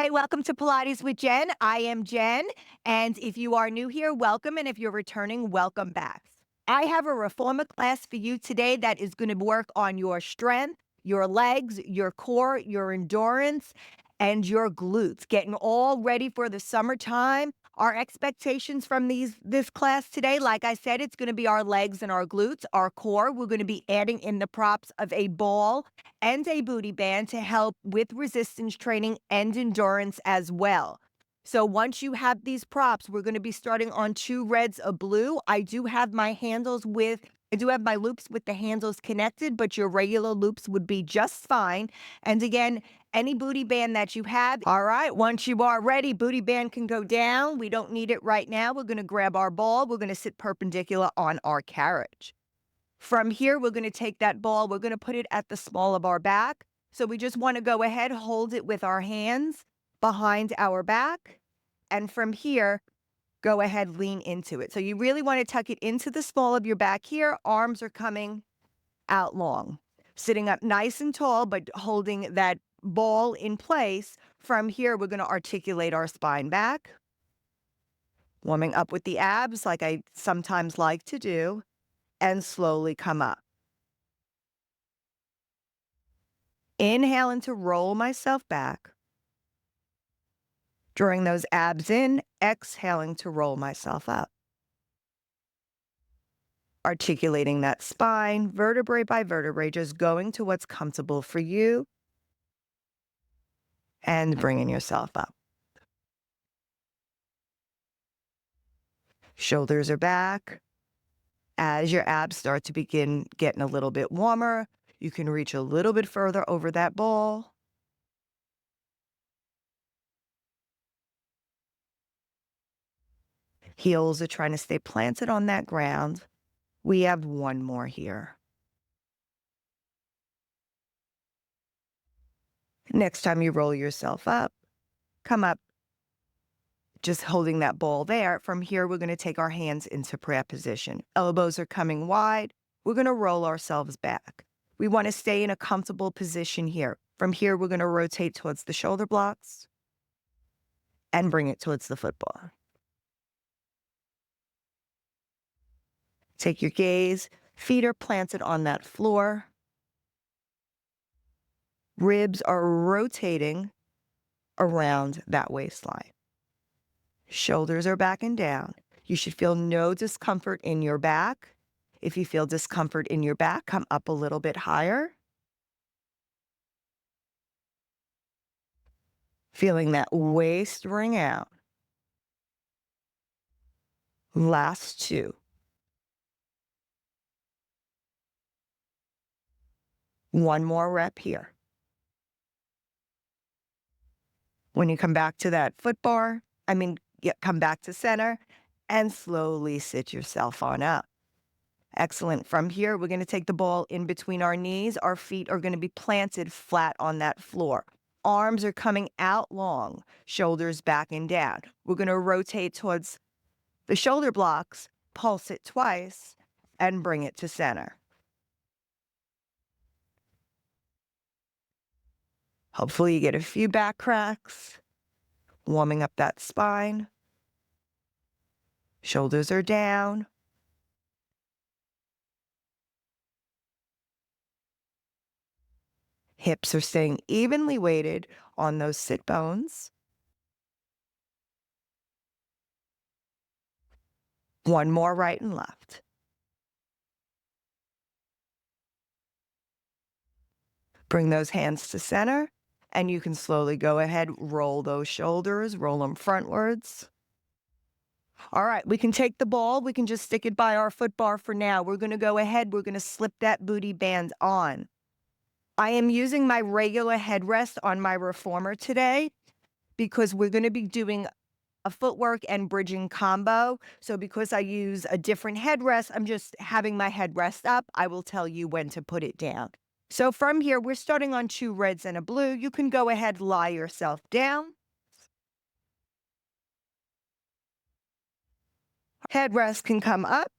Hey, welcome to Pilates with Jen. I am Jen. And if you are new here, welcome. And if you're returning, welcome back. I have a reformer class for you today that is going to work on your strength, your legs, your core, your endurance, and your glutes, getting all ready for the summertime. Our expectations from this class today, like I said, it's going to be our legs and our glutes, our core. We're going to be adding in the props of a ball and a booty band to help with resistance training and endurance as well. So once you have these props, we're going to be starting on 2 reds of blue. I do have my loops with the handles connected, but your regular loops would be just fine. And again, any booty band that you have. All right, once you are ready, booty band can go down. We don't need it right now. We're going to grab our ball. We're going to sit perpendicular on our carriage. From here, we're going to take that ball. We're going to put it at the small of our back. So we just want to go ahead, hold it with our hands behind our back. And from here, go ahead, lean into it. So you really want to tuck it into the small of your back here. Arms are coming out long. Sitting up nice and tall, but holding that ball in place. From here, we're going to articulate our spine back. Warming up with the abs like I sometimes like to do. And slowly come up. Inhaling to roll myself back. Drawing those abs in, exhaling to roll myself up. Articulating that spine, vertebrae by vertebrae, just going to what's comfortable for you. And bringing yourself up. Shoulders are back. As your abs start to begin getting a little bit warmer, you can reach a little bit further over that ball. Heels are trying to stay planted on that ground. We have one more here. Next time you roll yourself up, come up, just holding that ball there. From here, we're going to take our hands into prayer position. Elbows are coming wide. We're going to roll ourselves back. We want to stay in a comfortable position here. From here, we're going to rotate towards the shoulder blocks and bring it towards the football. Take your gaze. Feet are planted on that floor. Ribs are rotating around that waistline. Shoulders are back and down. You should feel no discomfort in your back. If you feel discomfort in your back, come up a little bit higher. Feeling that waist ring out. Last 2. One more rep here. When you come back to that foot bar, come back to center and slowly sit yourself on up. Excellent. From here, we're going to take the ball in between our knees. Our feet are going to be planted flat on that floor. Arms are coming out long, shoulders back and down. We're going to rotate towards the shoulder blocks, pulse it twice, and bring it to center. Hopefully you get a few back cracks, warming up that spine. Shoulders are down. Hips are staying evenly weighted on those sit bones. One more right and left. Bring those hands to center, and you can slowly go ahead, roll those shoulders, roll them frontwards. All right, we can take the ball. We can just stick it by our foot bar for now. We're going to go ahead. We're going to slip that booty band on. I am using my regular headrest on my reformer today because we're going to be doing a footwork and bridging combo. So because I use a different headrest, I'm just having my headrest up. I will tell you when to put it down. So from here, we're starting on 2 reds and a blue. You can go ahead, lie yourself down. Headrest can come up.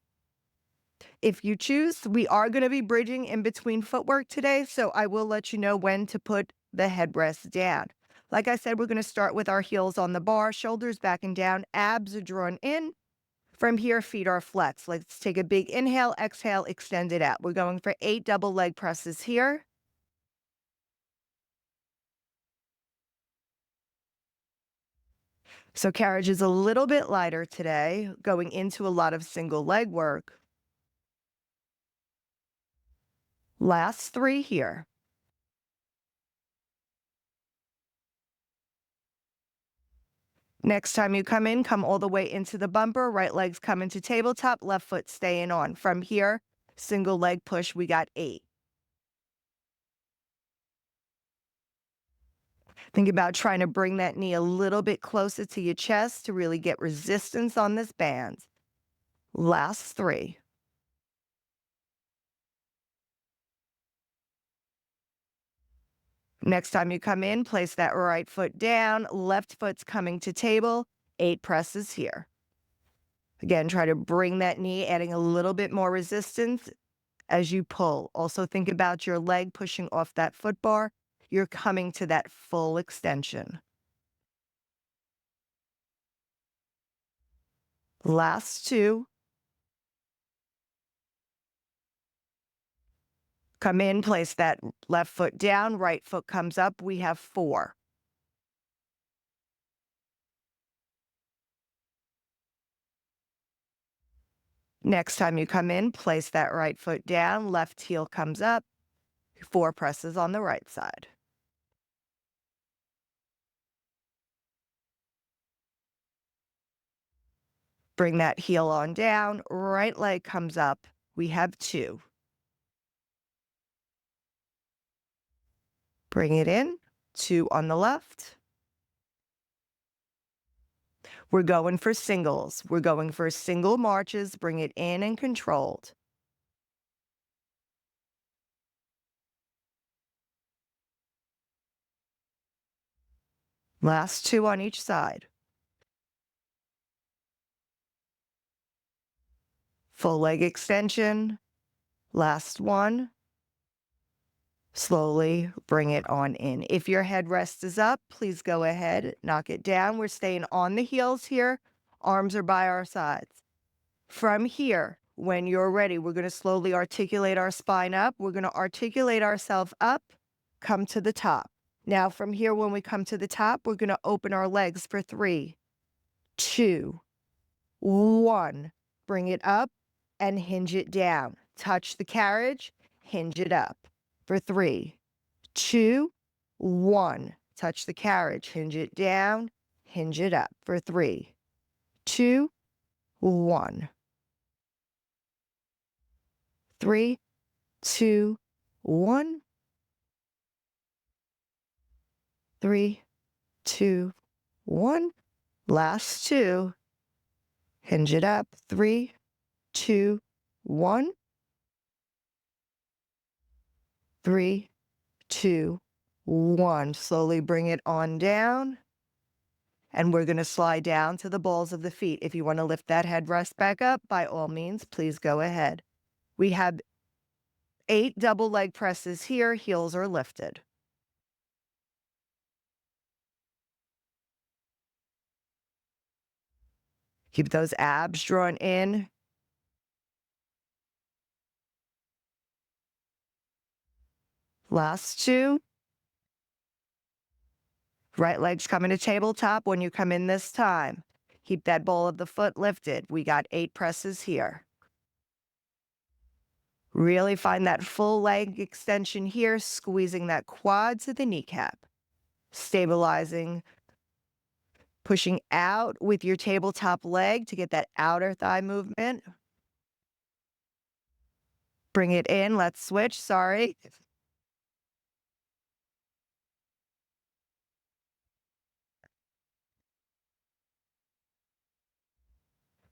If you choose, we are going to be bridging in between footwork today, so I will let you know when to put the headrest down. Like I said, we're going to start with our heels on the bar, shoulders back and down, abs are drawn in. From here, feet are flexed. Let's take a big inhale, exhale, extend it out. We're going for 8 double leg presses here. So carriage is a little bit lighter today, going into a lot of single leg work. Last 3 here. Next time you come in, come all the way into the bumper. Right leg's come into tabletop, left foot staying on. From here, single leg push, we got 8. Think about trying to bring that knee a little bit closer to your chest to really get resistance on this band. Last 3. Next time you come in, place that right foot down, left foot's coming to table, 8 presses here. Again, try to bring that knee, adding a little bit more resistance as you pull. Also think about your leg pushing off that foot bar. You're coming to that full extension. Last 2. Come in, place that left foot down, right foot comes up. We have 4. Next time you come in, place that right foot down, left heel comes up. 4 presses on the right side. Bring that heel on down, right leg comes up. We have 2. Bring it in, 2 on the left. We're going for singles. We're going for single marches. Bring it in and controlled. Last 2 on each side. Full leg extension. Last 1. Slowly bring it on in. If your headrest is up, please go ahead, knock it down. We're staying on the heels here. Arms are by our sides. From here, when you're ready, we're going to slowly articulate our spine up. We're going to articulate ourselves up, come to the top. Now from here, when we come to the top, we're going to open our legs for 3, 2, 1. Bring it up and hinge it down. Touch the carriage, hinge it up. For 3, 2, 1. Touch the carriage, hinge it down, hinge it up. For 3, 2, 1. 3, 2, 1. 3, 2, 1. Last 2. Hinge it up. 3, 2, 1. 3, 2, 1. Slowly bring it on down. And we're going to slide down to the balls of the feet. If you want to lift that headrest back up, by all means, please go ahead. We have 8 double leg presses here. Heels are lifted. Keep those abs drawn in. Last 2. Right leg's coming to tabletop when you come in this time. Keep that ball of the foot lifted. We got 8 presses here. Really find that full leg extension here, squeezing that quad to the kneecap. Stabilizing, pushing out with your tabletop leg to get that outer thigh movement. Bring it in. Let's switch. Sorry.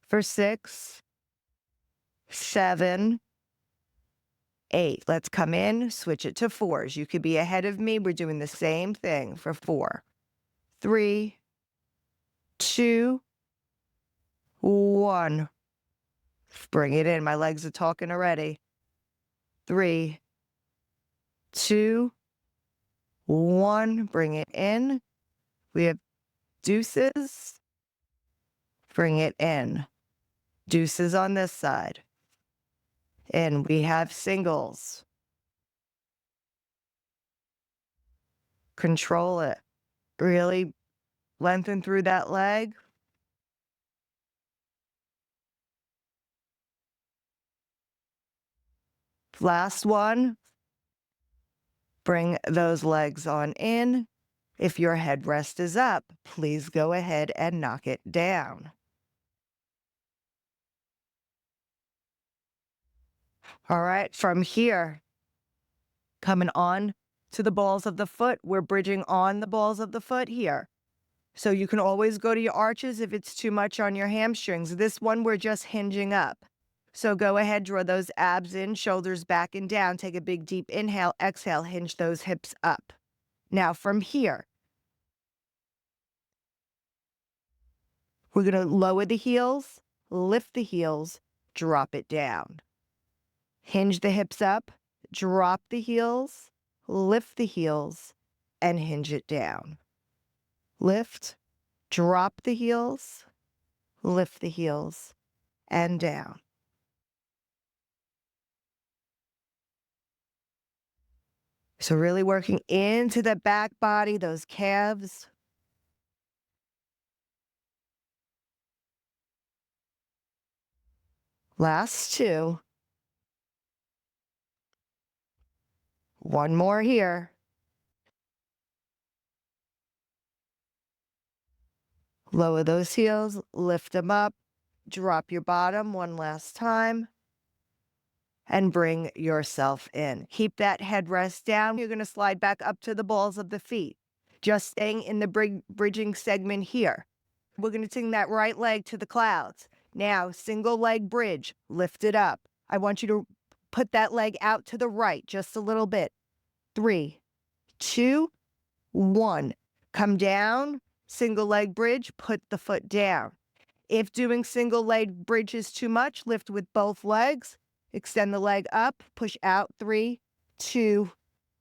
For 6, 7, 8. Let's come in, switch it to 4s. You could be ahead of me. We're doing the same thing for 4. 3, 2, 1. Bring it in. My legs are talking already. 3, 2, 1. Bring it in. We have deuces. Bring it in. Deuces on this side. And we have singles. Control it. Really lengthen through that leg. Last one. Bring those legs on in. If your headrest is up, please go ahead and knock it down. All right, from here, coming on to the balls of the foot, we're bridging on the balls of the foot here. So you can always go to your arches if it's too much on your hamstrings. This one, we're just hinging up. So go ahead, draw those abs in, shoulders back and down. Take a big deep inhale, exhale, hinge those hips up. Now from here, we're going to lower the heels, lift the heels, drop it down. Hinge the hips up, drop the heels, lift the heels, and hinge it down. Lift, drop the heels, lift the heels, and down. So really working into the back body, those calves. Last two. One more here. Lower those heels, lift them up, drop your bottom one last time, and bring yourself in. Keep that headrest down. You're going to slide back up to the balls of the feet. Just staying in the bridging segment here. We're going to take that right leg to the clouds. Now, single leg bridge, lift it up. I want you to put that leg out to the right just a little bit. 3, 2, 1. Come down, single leg bridge, put the foot down. If doing single leg bridge is too much, lift with both legs, extend the leg up, push out. 3, 2,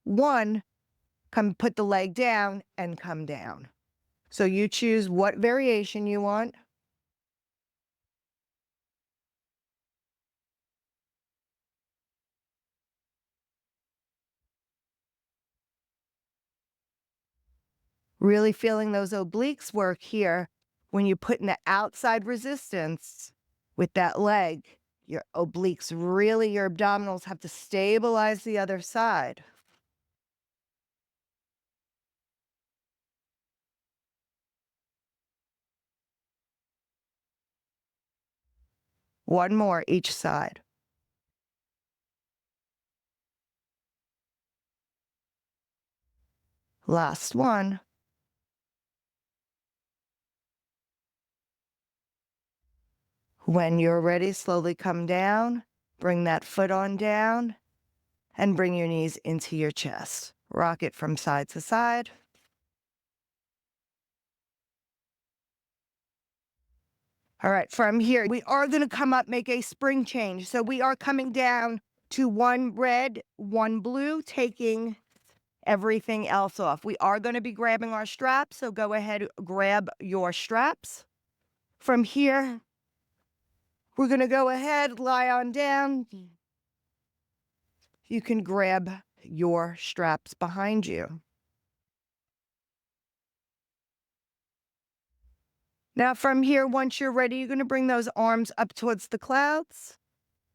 1. Come put the leg down and come down. So you choose what variation you want. Really feeling those obliques work here when you put in the outside resistance with that leg. Your obliques, really, your abdominals have to stabilize the other side. One more each side. Last one. When you're ready, slowly come down, bring that foot on down, and bring your knees into your chest. Rock it from side to side. All right, from here, we are going to come up, make a spring change. So we are coming down to one red, one blue, taking everything else off. We are going to be grabbing our straps, so go ahead, grab your straps. From here, we're going to go ahead, lie on down. You can grab your straps behind you. Now from here, once you're ready, you're going to bring those arms up towards the clouds.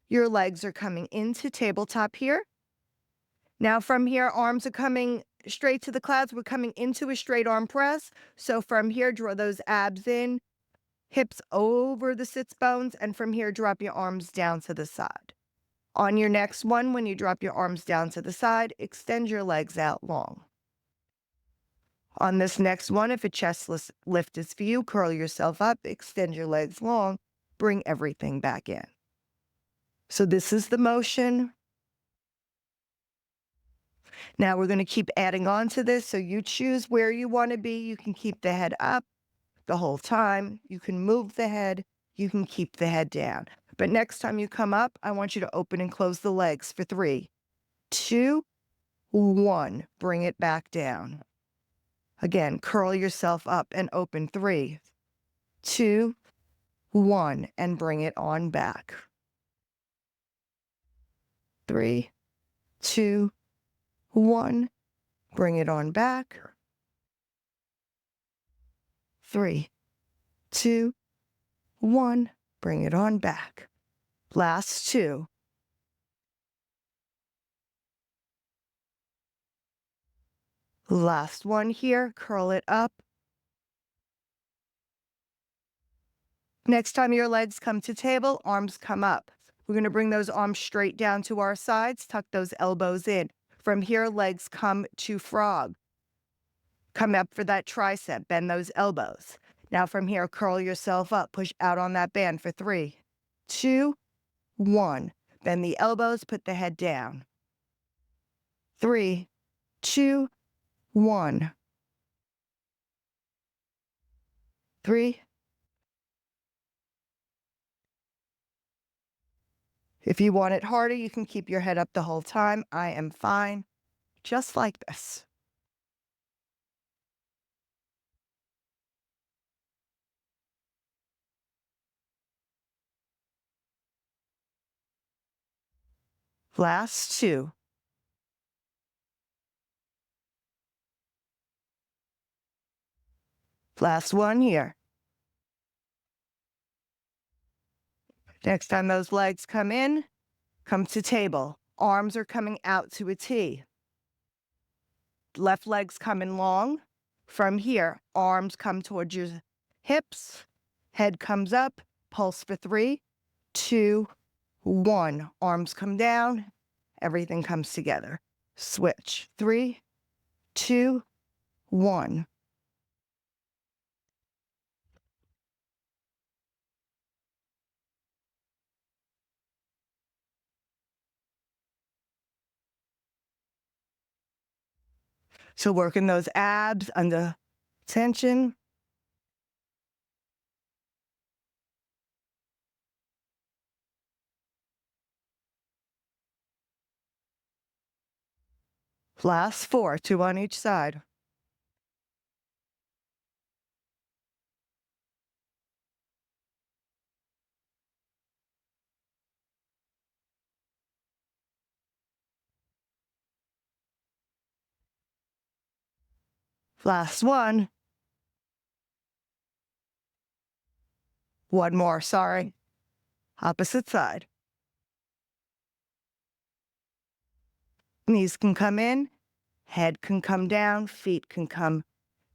Your legs are coming into tabletop here. Now from here, arms are coming straight to the clouds. We're coming into a straight arm press. So from here, draw those abs in, hips over the sits bones, and from here, drop your arms down to the side. On your next one, when you drop your arms down to the side, extend your legs out long. On this next one, if a chest lift is for you, curl yourself up, extend your legs long, bring everything back in. So this is the motion. Now we're going to keep adding on to this. So you choose where you want to be. You can keep the head up the whole time. You can move the head. You can keep the head down. But next time you come up, I want you to open and close the legs for 3, 2, 1. Bring it back down. Again, curl yourself up and open. 3, 2, 1, and bring it on back. 3, 2, 1, bring it on back. 3, 2, 1, bring it on back. Last 2. Last one here, curl it up. Next time your legs come to table, arms come up. We're going to bring those arms straight down to our sides, tuck those elbows in. From here, legs come to frog. Come up for that tricep, bend those elbows. Now from here, curl yourself up, push out on that band for 3, 2, 1. Bend the elbows, put the head down. 3, 2, 1. 3. If you want it harder, you can keep your head up the whole time. I am fine, just like this. Last 2. Last one here. Next time those legs come in, come to table. Arms are coming out to a T. Left leg's coming long. From here, arms come towards your hips. Head comes up. Pulse for 3, 2, 1. Arms come down. Everything comes together. Switch. 3, 2, 1. So working those abs under tension. Last 4, 2 on each side. Last one. One more, sorry. Opposite side. Knees can come in, head can come down, feet can come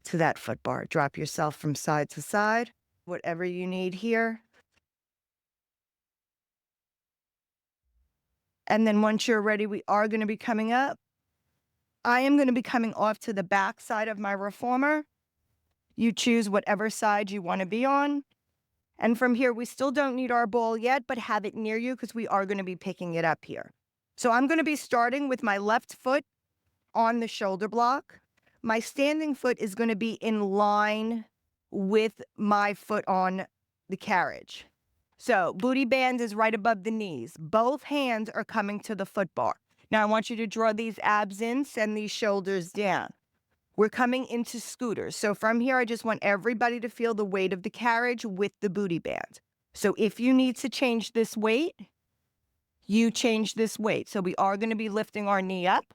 to that foot bar. Drop yourself from side to side, whatever you need here. And then once you're ready, we are going to be coming up. I am going to be coming off to the back side of my reformer. You choose whatever side you want to be on. And from here, we still don't need our ball yet, but have it near you because we are going to be picking it up here. So I'm going to be starting with my left foot on the shoulder block. My standing foot is going to be in line with my foot on the carriage. So booty band is right above the knees. Both hands are coming to the foot bar. Now I want you to draw these abs in, send these shoulders down. We're coming into scooters. So from here, I just want everybody to feel the weight of the carriage with the booty band. So if you need to change this weight, you change this weight. So we are going to be lifting our knee up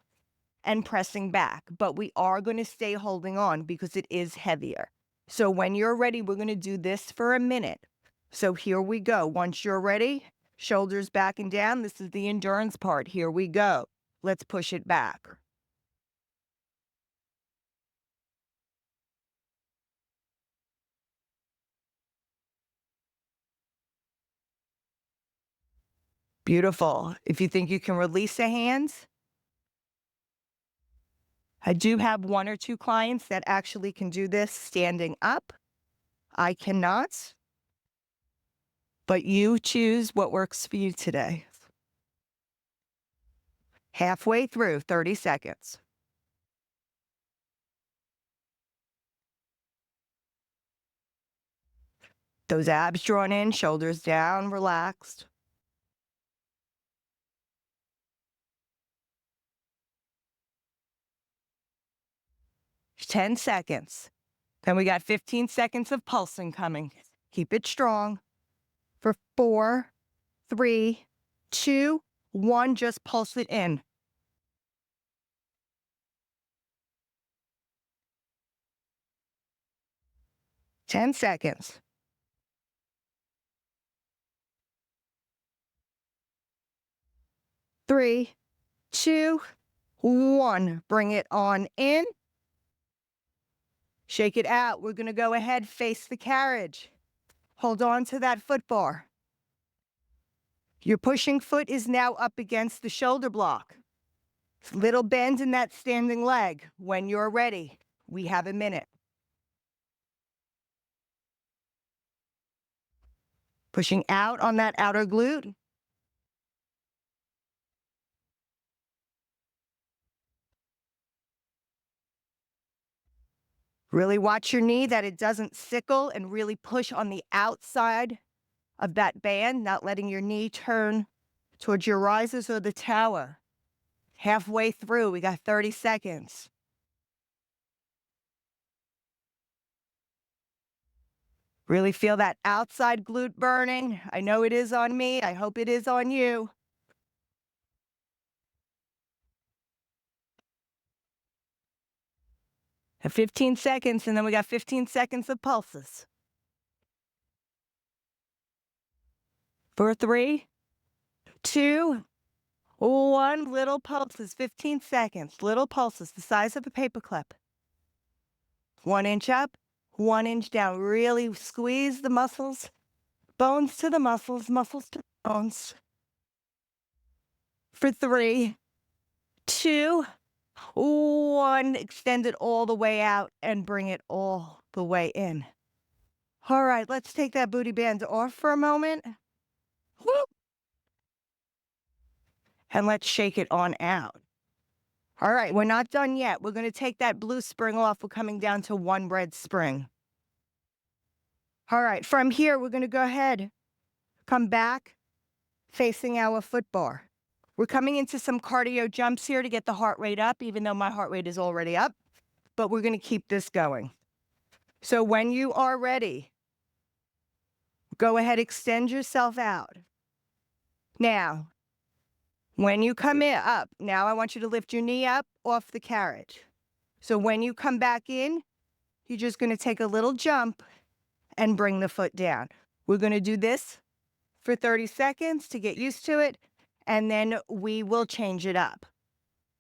and pressing back, but we are going to stay holding on because it is heavier. So when you're ready, we're going to do this for a minute. So here we go. Once you're ready, shoulders back and down. This is the endurance part. Here we go. Let's push it back. Beautiful. If you think you can release the hands, I do have 1 or 2 clients that actually can do this standing up. I cannot, but you choose what works for you today. Halfway through, 30 seconds. Those abs drawn in, shoulders down, relaxed. 10 seconds. Then we got 15 seconds of pulsing coming. Keep it strong. For 4, 3, 2, 1, just pulse it in. 10 seconds. 3, 2, 1. Bring it on in. Shake it out. We're going to go ahead, face the carriage. Hold on to that foot bar. Your pushing foot is now up against the shoulder block. Little bend in that standing leg. When you're ready, we have a minute. Pushing out on that outer glute. Really watch your knee that it doesn't sickle and really push on the outside of that band, not letting your knee turn towards your risers or the tower. Halfway through, we got 30 seconds. Really feel that outside glute burning. I know it is on me. I hope it is on you. Have 15 seconds, and then we got 15 seconds of pulses. For 3, 2, 1, little pulses, 15 seconds, little pulses, the size of a paperclip. 1 inch up, 1 inch down. Really squeeze the muscles, bones to the muscles, muscles to the bones. For 3, 2, 1, extend it all the way out and bring it all the way in. All right, let's take that booty band off for a moment. Whoop. And let's shake it on out. All right, we're not done yet. We're going to take that blue spring off. We're coming down to 1 red spring. All right, from here, we're going to go ahead, come back, facing our foot bar. We're coming into some cardio jumps here to get the heart rate up, even though my heart rate is already up, but we're going to keep this going. So when you are ready, go ahead, extend yourself out. Now, when you come up, now I want you to lift your knee up off the carriage. So when you come back in, you're just going to take a little jump and bring the foot down. We're going to do this for 30 seconds to get used to it, and then we will change it up.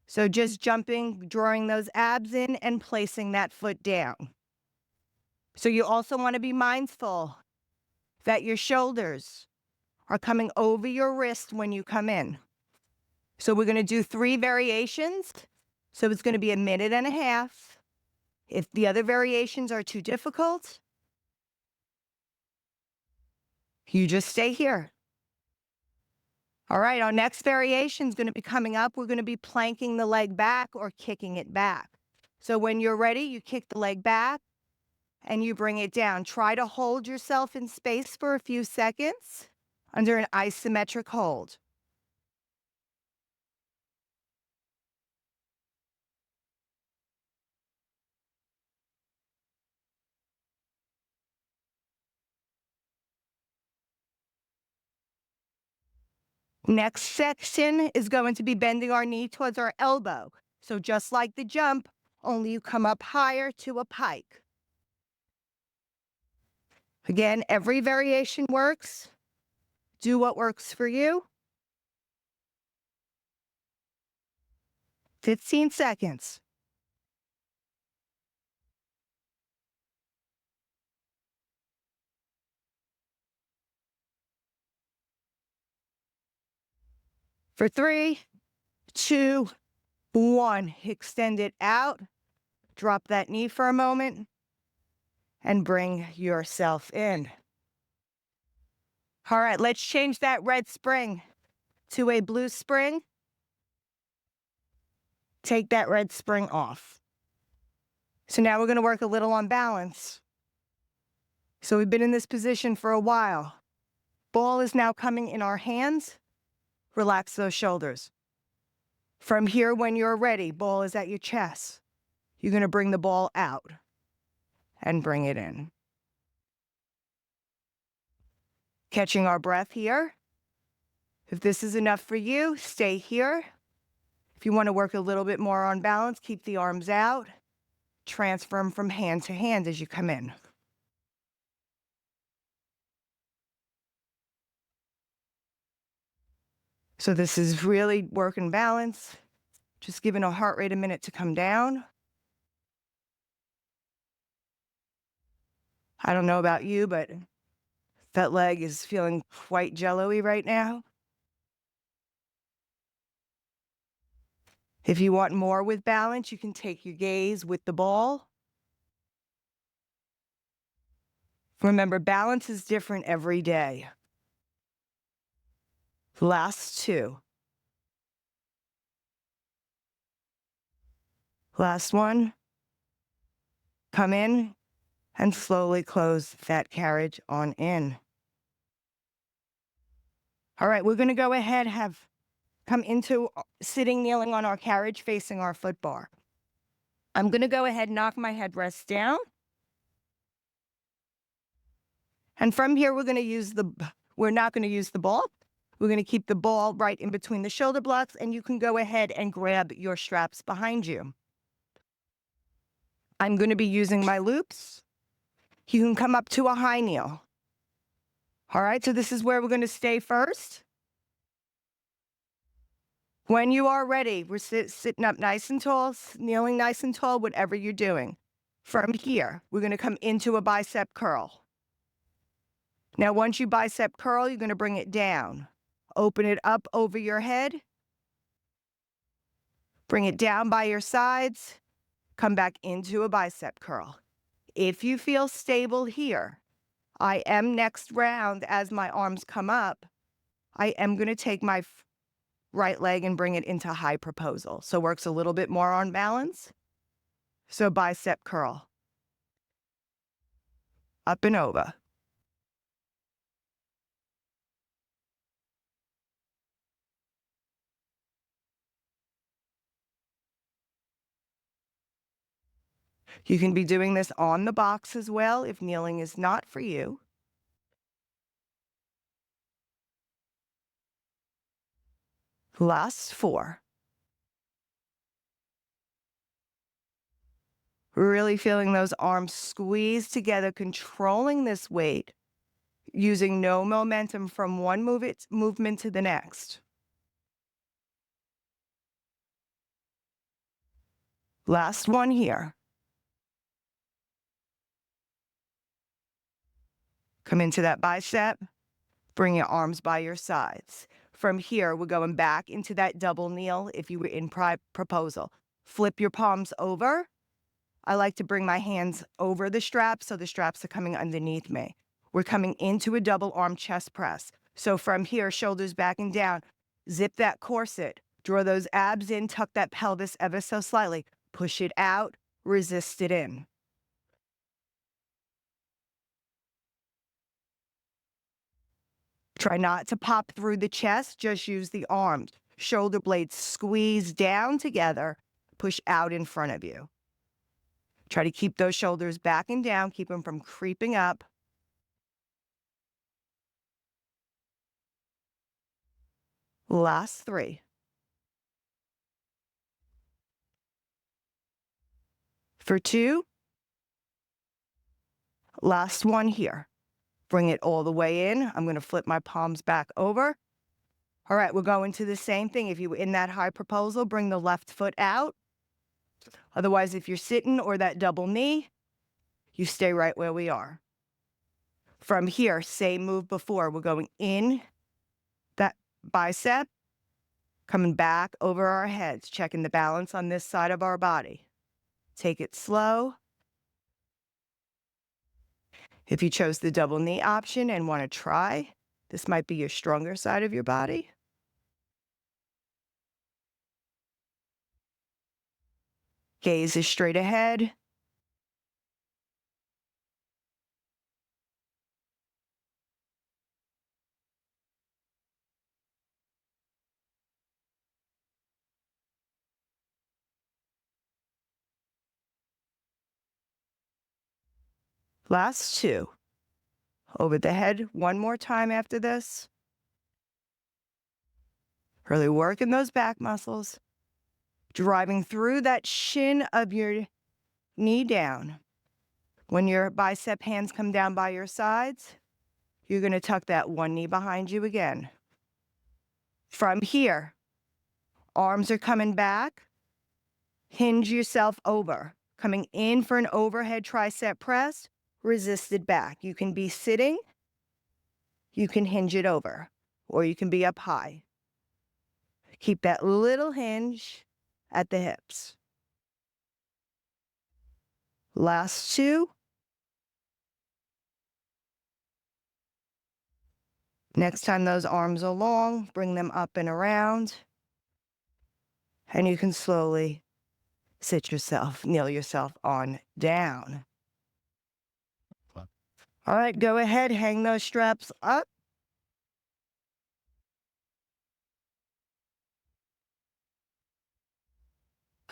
So just jumping, drawing those abs in and placing that foot down. So you also want to be mindful that your shoulders are coming over your wrist when you come in. So we're going to do 3 variations. So it's going to be a minute and a half. If the other variations are too difficult, you just stay here. All right, our next variation is going to be coming up. We're going to be planking the leg back or kicking it back. So when you're ready, you kick the leg back and you bring it down. Try to hold yourself in space for a few seconds under an isometric hold. Next section is going to be bending our knee towards our elbow. So just like the jump, only you come up higher to a pike. Again, every variation works. Do what works for you. 15 seconds. For 3, 2, 1. Extend it out. Drop that knee for a moment and bring yourself in. All right, let's change that red spring to a blue spring. Take that red spring off. So now we're going to work a little on balance. So we've been in this position for a while. Ball is now coming in our hands. Relax those shoulders. From here, when you're ready, ball is at your chest. you're going to bring the ball out and bring it in. Catching our breath here. If this is enough for you, stay here. If you want to work a little bit more on balance, keep the arms out. Transfer them from hand to hand as you come in. So this is really working balance. Just giving a heart rate a minute to come down. I don't know about you, but that leg is feeling quite jello-y right now. If you want more with balance, you can take your gaze with the ball. Remember, balance is different every day. Last two. Last one. Come in and slowly close that carriage on in. All right, we're going to go ahead, come into sitting, kneeling on our carriage facing our foot bar. I'm going to go ahead and knock my headrest down. And from here, we're not going to use the ball. We're going to keep the ball right in between the shoulder blocks, and you can go ahead and grab your straps behind you. I'm going to be using my loops. You can come up to a high kneel. All right, so this is where we're going to stay first. When you are ready, we're sitting up nice and tall, kneeling nice and tall, whatever you're doing. From here, we're going to come into a bicep curl. Now, once you bicep curl, you're going to bring it down. Open it up over your head. Bring it down by your sides. Come back into a bicep curl. If you feel stable here, I am next round as my arms come up, I am going to take my right leg and bring it into high proposal. So works a little bit more on balance. So bicep curl. Up and over. You can be doing this on the box as well if kneeling is not for you. Last four. Really feeling those arms squeeze together, controlling this weight, using no momentum from one movement to the next. Last one here. Come into that bicep, bring your arms by your sides. From here, we're going back into that double kneel if you were in proposal. Flip your palms over. I like to bring my hands over the straps so the straps are coming underneath me. We're coming into a double arm chest press. So from here, shoulders back and down. Zip that corset. Draw those abs in, tuck that pelvis ever so slightly. Push it out, resist it in. Try not to pop through the chest, just use the arms. Shoulder blades squeeze down together, push out in front of you. Try to keep those shoulders back and down, keep them from creeping up. Last three. For two, last one here. Bring it all the way in. I'm going to flip my palms back over. All right, we're going to the same thing. If you were in that high proposal, bring the left foot out. Otherwise, if you're sitting or that double knee, you stay right where we are. From here, same move before. We're going in that bicep, coming back over our heads, checking the balance on this side of our body. Take it slow. If you chose the double knee option and want to try, this might be your stronger side of your body. Gaze is straight ahead. Last two. Over the head one more time after this. Really working those back muscles. Driving through that shin of your knee down. When your bicep hands come down by your sides, you're going to tuck that one knee behind you again. From here, arms are coming back. Hinge yourself over. Coming in for an overhead tricep press, resisted back. You can be sitting, you can hinge it over, or you can be up high. Keep that little hinge at the hips. Last two. Next time those arms are long, bring them up and around. And you can slowly sit yourself, kneel yourself on down. All right, go ahead, hang those straps up.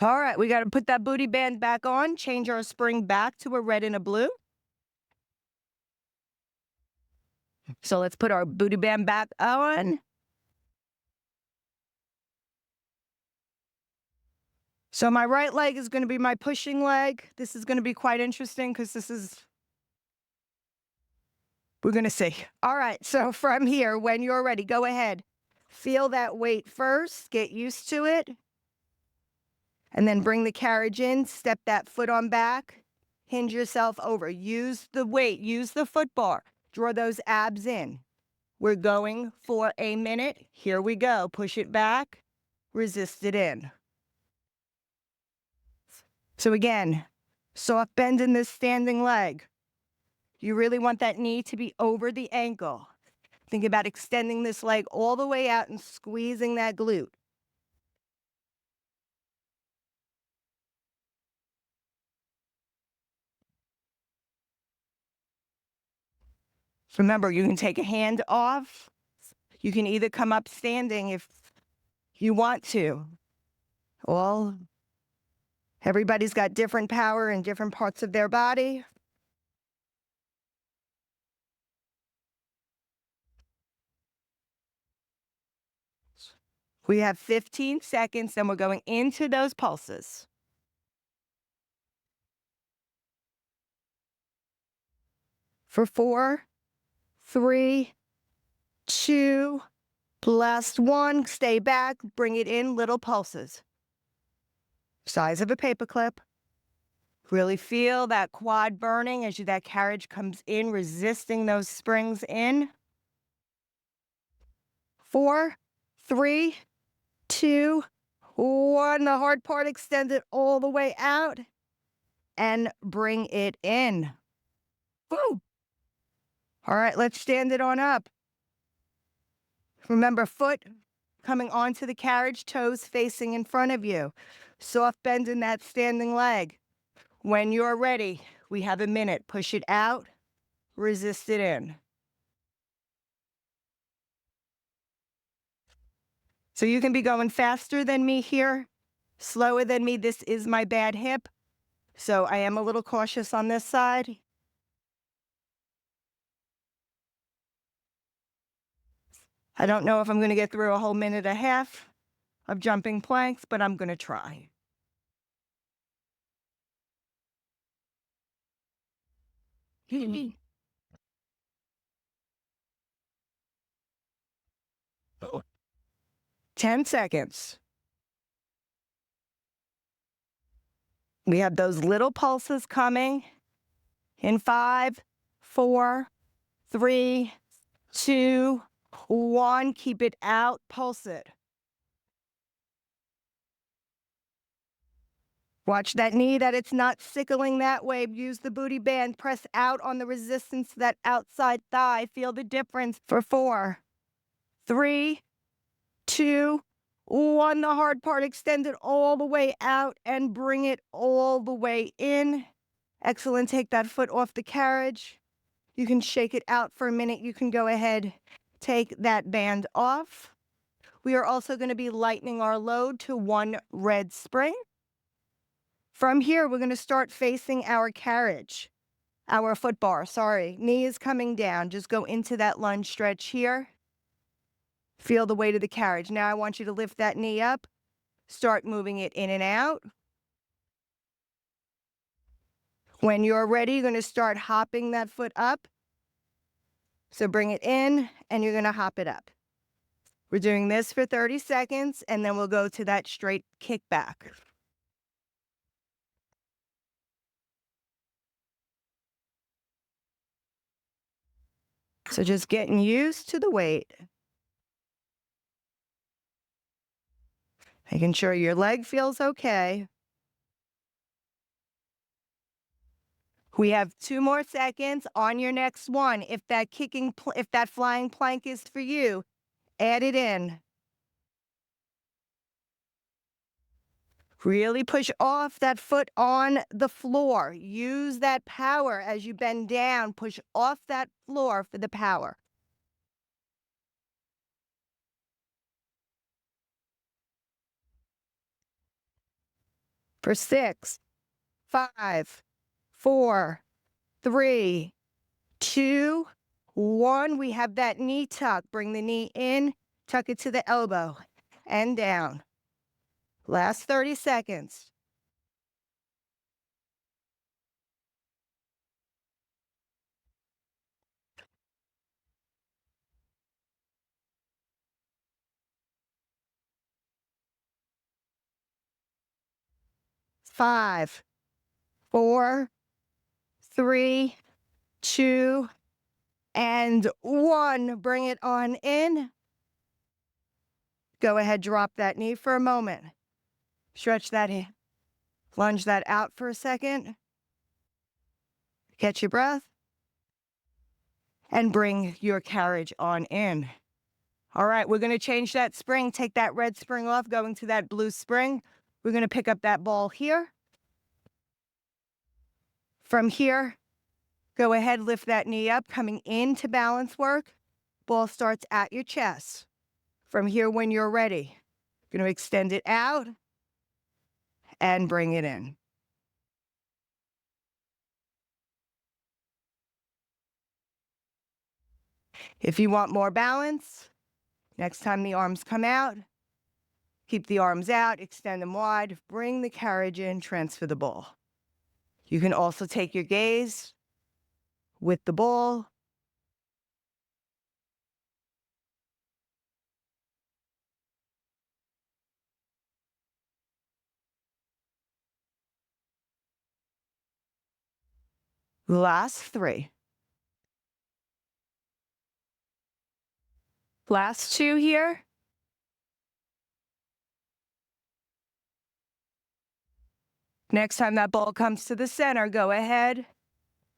All right, we got to put that booty band back on, change our spring back to a red and a blue. So let's put our booty band back on. So my right leg is going to be my pushing leg. This is going to be quite interesting because we're going to see. All right, so from here, when you're ready, go ahead. Feel that weight first, get used to it. And then bring the carriage in, step that foot on back, hinge yourself over. Use the weight, use the foot bar. Draw those abs in. We're going for a minute. Here we go. Push it back, resist it in. So again, soft bend in this standing leg. You really want that knee to be over the ankle. Think about extending this leg all the way out and squeezing that glute. Remember, you can take a hand off. You can either come up standing if you want to. Well, everybody's got different power in different parts of their body. We have 15 seconds, and we're going into those pulses. For 4, 3, 2, last one. Stay back, bring it in, little pulses. Size of a paperclip. Really feel that quad burning as that carriage comes in, resisting those springs in. 4, 3, 2, 1. The hard part, extend it all the way out and bring it in. Woo! All right, let's stand it on up. Remember, foot coming onto the carriage, toes facing in front of you. Soft bend in that standing leg. When you're ready, we have a minute. Push it out, resist it in. So you can be going faster than me here, slower than me. This is my bad hip, so I am a little cautious on this side. I don't know if I'm going to get through a whole minute and a half of jumping planks, but I'm going to try. Oh. 10 seconds. We have those little pulses coming in 5, 4, 3, 2, 1. Keep it out, pulse it. Watch that knee, that it's not sickling that way. Use the booty band. Press out on the resistance to that outside thigh. Feel the difference for 4, 3, 2, 1. The hard part, extend it all the way out and bring it all the way in. Excellent. Take that foot off the carriage. You can shake it out for a minute. You can go ahead, take that band off. We are also going to be lightening our load to 1 red spring. From here, we're going to start facing our carriage. Our foot bar, sorry. Knee is coming down. Just go into that lunge stretch here. Feel the weight of the carriage. Now I want you to lift that knee up. Start moving it in and out. When you're ready, you're going to start hopping that foot up. So bring it in and you're going to hop it up. We're doing this for 30 seconds and then we'll go to that straight kickback. So just getting used to the weight. Making sure your leg feels okay. We have 2 more seconds on your next one. If that flying plank is for you, add it in. Really push off that foot on the floor. Use that power as you bend down. Push off that floor for the power. For 6, 5, 4, 3, 2, 1. We have that knee tuck. Bring the knee in, tuck it to the elbow, and down. Last 30 seconds. Five, 4, 3, 2, and 1. Bring it on in. Go ahead, drop that knee for a moment. Stretch that hip. Lunge that out for a second. Catch your breath. And bring your carriage on in. All right, we're going to change that spring. Take that red spring off, going to that blue spring. We're going to pick up that ball here. From here, go ahead, lift that knee up, coming into balance work. Ball starts at your chest. From here, when you're ready, you're going to extend it out and bring it in. If you want more balance, next time the arms come out, keep the arms out, extend them wide, bring the carriage in, transfer the ball. You can also take your gaze with the ball. Last 3. Last 2 here. Next time that ball comes to the center, go ahead.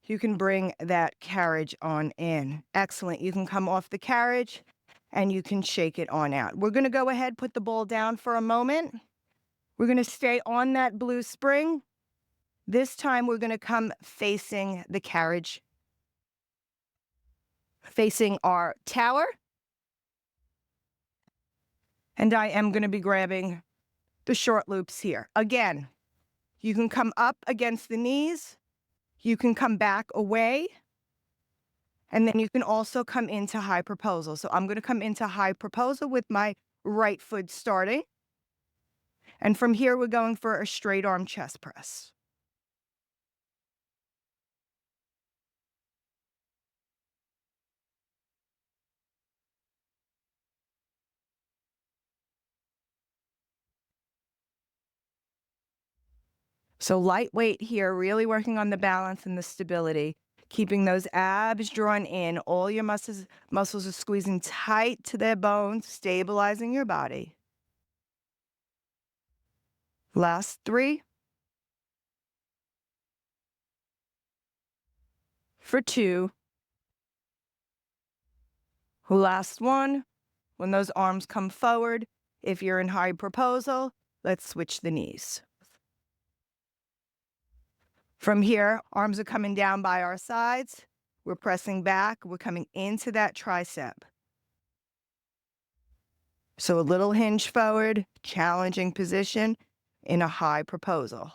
You can bring that carriage on in. Excellent. You can come off the carriage and you can shake it on out. We're going to go ahead, put the ball down for a moment. We're going to stay on that blue spring. This time we're going to come facing the carriage, facing our tower. And I am going to be grabbing the short loops here. Again, you can come up against the knees. You can come back away. And then you can also come into high proposal. So I'm going to come into high proposal with my right foot starting. And from here, we're going for a straight arm chest press. So lightweight here, really working on the balance and the stability, keeping those abs drawn in. All your muscles are squeezing tight to their bones, stabilizing your body. Last 3. For 2. Last 1. When those arms come forward, if you're in high proposal, let's switch the knees. From here, arms are coming down by our sides. We're pressing back. We're coming into that tricep. So a little hinge forward, challenging position in a high proposal.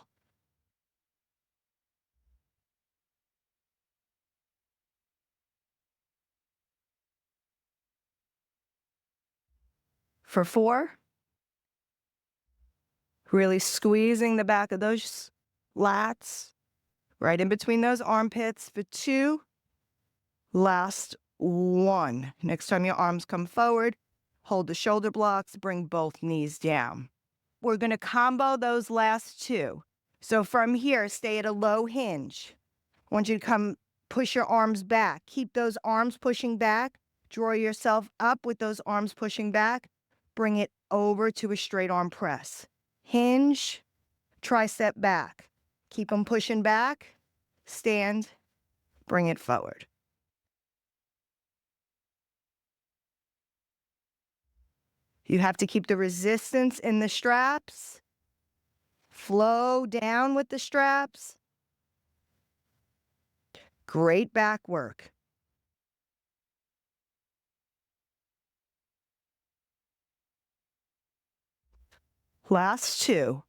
for 4. Really squeezing the back of those lats, right in between those armpits for 2. Last 1. Next time your arms come forward, hold the shoulder blocks, bring both knees down. We're going to combo those last 2. So from here, stay at a low hinge. I want you to come push your arms back. Keep those arms pushing back. Draw yourself up with those arms pushing back. Bring it over to a straight arm press. Hinge, tricep back. Keep them pushing back. Stand, bring it forward. You have to keep the resistance in the straps. Flow down with the straps. Great back work. Last 2.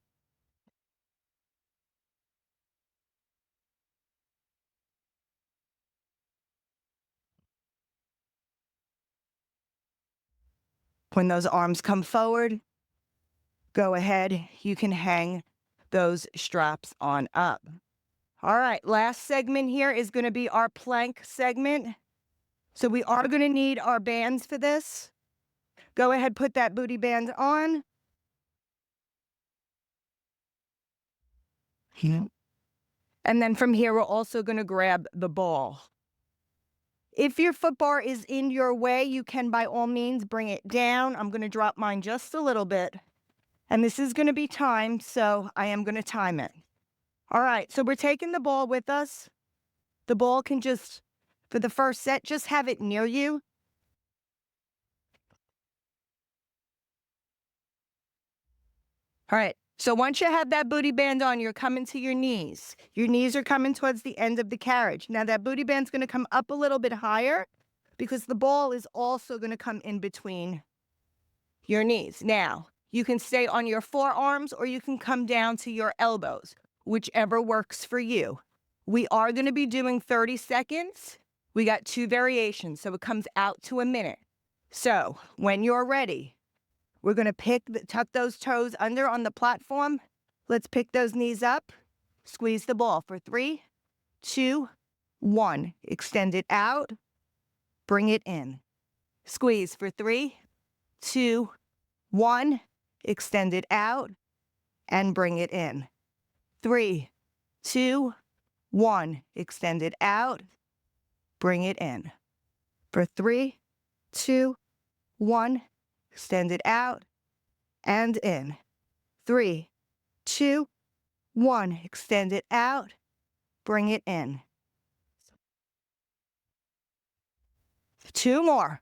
When those arms come forward, go ahead. You can hang those straps on up. All right, last segment here is going to be our plank segment. So we are going to need our bands for this. Go ahead, put that booty band on. And then from here, we're also going to grab the ball. If your foot bar is in your way, you can by all means bring it down. I'm going to drop mine just a little bit. And this is going to be timed, so I am going to time it. All right, so we're taking the ball with us. The ball can just, for the first set, just have it near you. All right, so once you have that booty band on, you're coming to your knees. Your knees are coming towards the end of the carriage. Now that booty band's going to come up a little bit higher because the ball is also going to come in between your knees. Now, you can stay on your forearms or you can come down to your elbows, whichever works for you. We are going to be doing 30 seconds. We got 2 variations, so it comes out to a minute. So when you're ready, we're going to tuck those toes under on the platform. Let's pick those knees up. Squeeze the ball for 3, 2, 1. Extend it out. Bring it in. Squeeze for 3, 2, 1. Extend it out and bring it in. 3, 2, 1. Extend it out. Bring it in. For 3, 2, 1. Extend it out and in. 3, 2, 1. Extend it out. Bring it in. 2 more.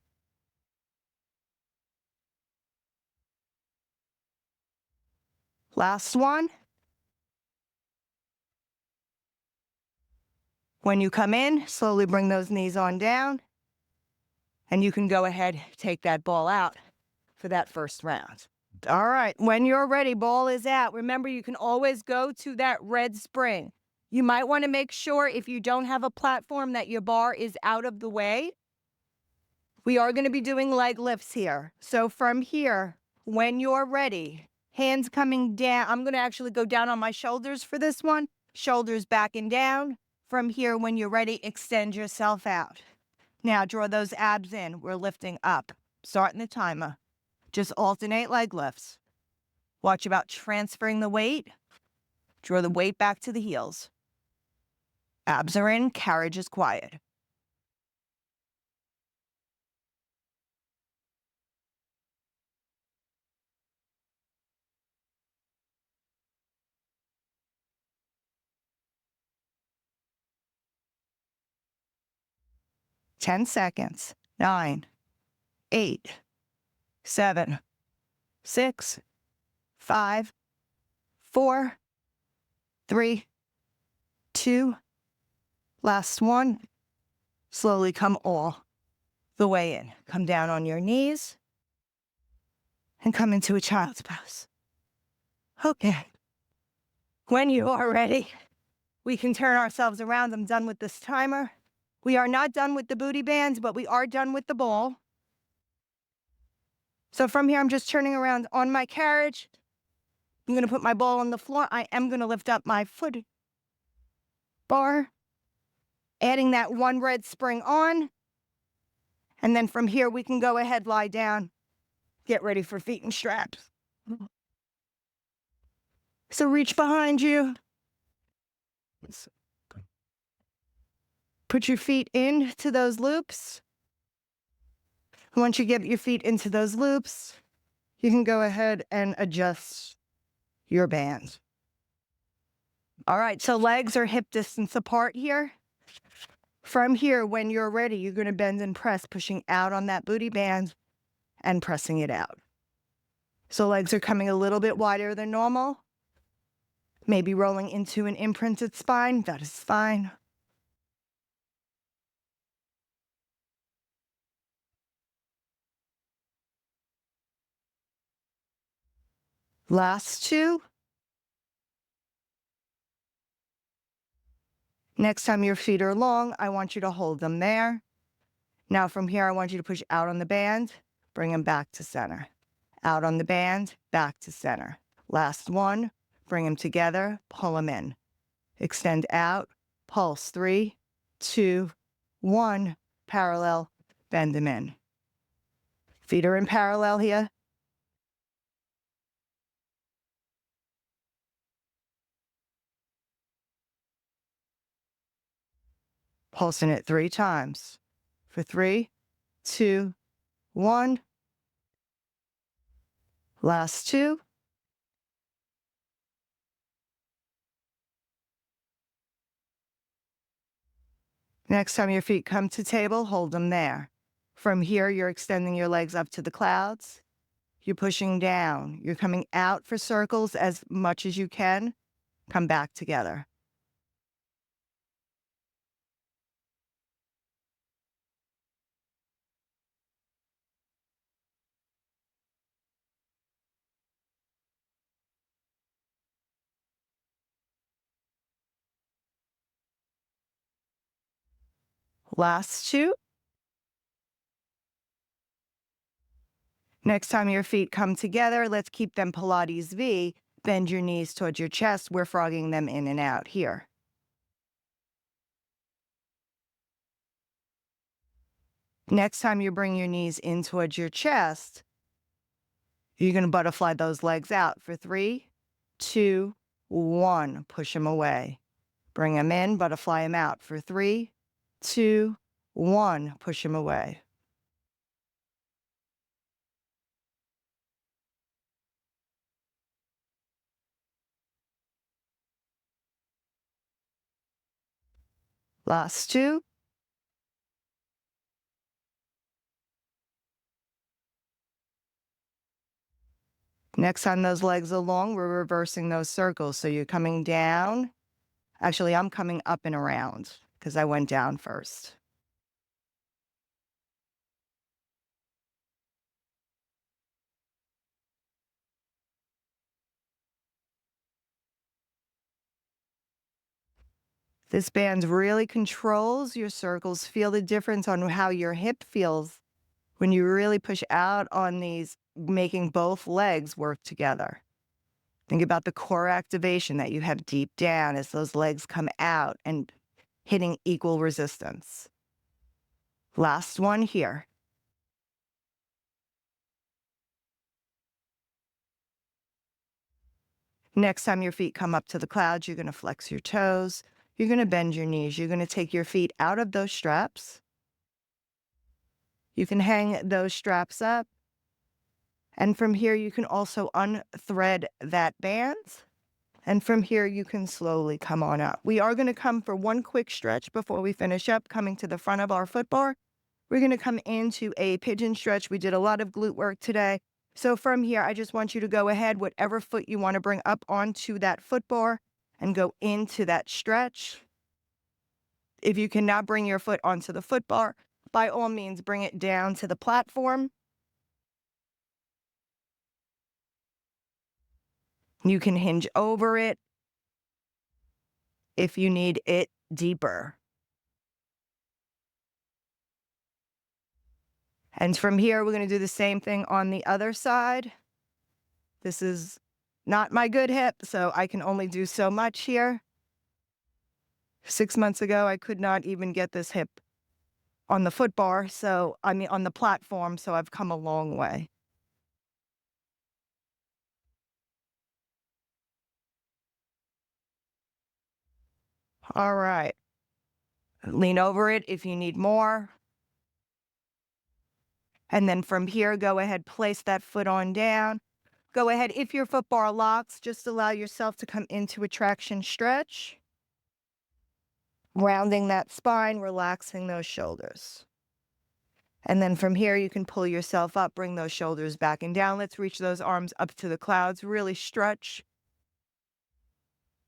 Last one. When you come in, slowly bring those knees on down. And you can go ahead, take that ball out for that first round. All right, when you're ready, ball is out. Remember, you can always go to that red spring. You might want to make sure if you don't have a platform that your bar is out of the way. We are going to be doing leg lifts here. So from here, when you're ready, hands coming down. I'm going to actually go down on my shoulders for this one. Shoulders back and down. From here, when you're ready, extend yourself out. Now draw those abs in. We're lifting up. Starting the timer. Just alternate leg lifts. Watch about transferring the weight. Draw the weight back to the heels. Abs are in, carriage is quiet. Ten seconds. 9, 8, 7, 6, 5, 4, 3, 2. Last one. Slowly come all the way in. Come down on your knees and come into a child's pose. Okay. When you are ready, we can turn ourselves around. I'm done with this timer. We are not done with the booty bands, but we are done with the ball. So from here, I'm just turning around on my carriage. I'm going to put my ball on the floor. I am going to lift up my foot bar, adding that one red spring on. And then from here, we can go ahead, lie down, get ready for feet and straps. So reach behind you. Put your feet into those loops. Once you get your feet into those loops, you can go ahead and adjust your band. All right, so legs are hip distance apart here. From here, when you're ready, you're going to bend and press, pushing out on that booty band and pressing it out. So legs are coming a little bit wider than normal. Maybe rolling into an imprinted spine. That is fine. Last two. Next time your feet are long, I want you to hold them there. Now from here, I want you to push out on the band, bring them back to center. Out on the band, back to center. Last one, bring them together, pull them in. Extend out, pulse, 3, 2, 1, parallel, bend them in. Feet are in parallel here. Pulsing it 3 times. For 3, 2, 1. Last 2. Next time your feet come to table, hold them there. From here, you're extending your legs up to the clouds. You're pushing down. You're coming out for circles as much as you can. Come back together. Last 2. Next time your feet come together, let's keep them Pilates V. Bend your knees towards your chest. We're frogging them in and out here. Next time you bring your knees in towards your chest, you're going to butterfly those legs out for 3, 2, 1. Push them away. Bring them in, butterfly them out for 3, 2, 1. Push them away. Last 2. Next time those legs are long, we're reversing those circles. So you're coming down. Actually, I'm coming up and around because I went down first. This band really controls your circles. Feel the difference on how your hip feels when you really push out on these, making both legs work together. Think about the core activation that you have deep down as those legs come out and hitting equal resistance. Last one here. Next time your feet come up to the clouds, you're going to flex your toes. You're going to bend your knees. You're going to take your feet out of those straps. You can hang those straps up. And from here, you can also unthread that band. And from here, you can slowly come on up. We are going to come for one quick stretch before we finish up, coming to the front of our foot bar. We're going to come into a pigeon stretch. We did a lot of glute work today. So from here, I just want you to go ahead, whatever foot you want to bring up onto that foot bar and go into that stretch. If you cannot bring your foot onto the foot bar, by all means, bring it down to the platform. You can hinge over it if you need it deeper. And from here, we're going to do the same thing on the other side. This is not my good hip, so I can only do so much here. 6 months ago, I could not even get this hip on the foot bar, on the platform, so I've come a long way. All right. Lean over it if you need more. And then from here, go ahead, place that foot on down. Go ahead, if your foot bar locks, just allow yourself to come into a traction stretch. Rounding that spine, relaxing those shoulders. And then from here, you can pull yourself up, bring those shoulders back and down. Let's reach those arms up to the clouds. Really stretch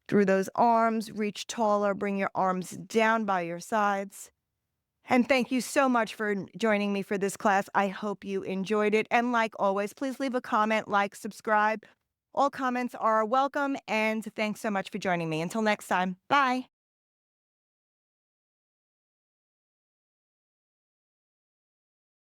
through those arms, reach taller, bring your arms down by your sides. And thank you so much for joining me for this class. I hope you enjoyed it. And like always, please leave a comment, like, subscribe. All comments are welcome. And thanks so much for joining me. Until next time, bye.